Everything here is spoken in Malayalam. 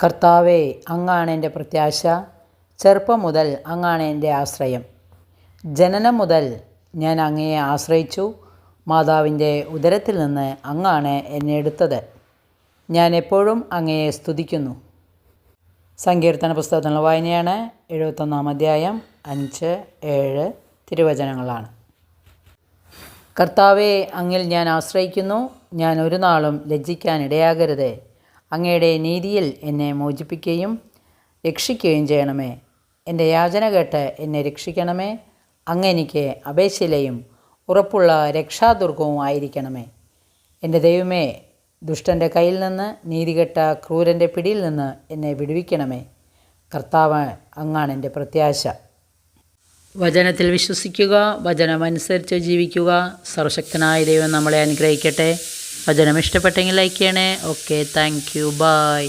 കർത്താവേ, അങ്ങാണ് എൻ്റെ പ്രത്യാശ. ചെറുപ്പം മുതൽ അങ്ങാണ് എൻ്റെ ആശ്രയം. ജനനം മുതൽ ഞാൻ അങ്ങയെ ആശ്രയിച്ചു. മാതാവിൻ്റെ ഉദരത്തിൽ നിന്ന് അങ്ങാണ് എന്നെ എടുത്തത്. ഞാൻ എപ്പോഴും അങ്ങയെ സ്തുതിക്കുന്നു. സങ്കീർത്തന പുസ്തകത്തിനുള്ള വായനയാണ്. 71-ാം അധ്യായം 5, 7 തിരുവചനങ്ങളാണ്. കർത്താവേ, അങ്ങിൽ ഞാൻ ആശ്രയിക്കുന്നു. ഞാൻ ഒരു നാളും ലജ്ജിക്കാനിടയാകരുത്. അങ്ങയുടെ നീതിയിൽ എന്നെ മോചിപ്പിക്കുകയും രക്ഷിക്കുകയും ചെയ്യണമേ. എൻ്റെ യാചന കേട്ട് എന്നെ രക്ഷിക്കണമേ. അങ്ങ് എനിക്ക് അഭയശിലയും ഉറപ്പുള്ള രക്ഷാദുർഗവും ആയിരിക്കണമേ. എൻ്റെ ദൈവമേ, ദുഷ്ടൻ്റെ കയ്യിൽ നിന്ന്, നീതികെട്ട ക്രൂരൻ്റെ പിടിയിൽ നിന്ന് എന്നെ വിടുവിക്കണമേ. കർത്താവ്, അങ്ങാണ് എൻ്റെ പ്രത്യാശ. വചനത്തിൽ വിശ്വസിക്കുക, വചനമനുസരിച്ച് ജീവിക്കുക. സർവശക്തനായ ദൈവം നമ്മളെ അനുഗ്രഹിക്കട്ടെ. വചനം ഇഷ്ടപ്പെട്ടെങ്കിൽ ലൈക്ക് ചെയ്യണേ. Okay, thank you, by.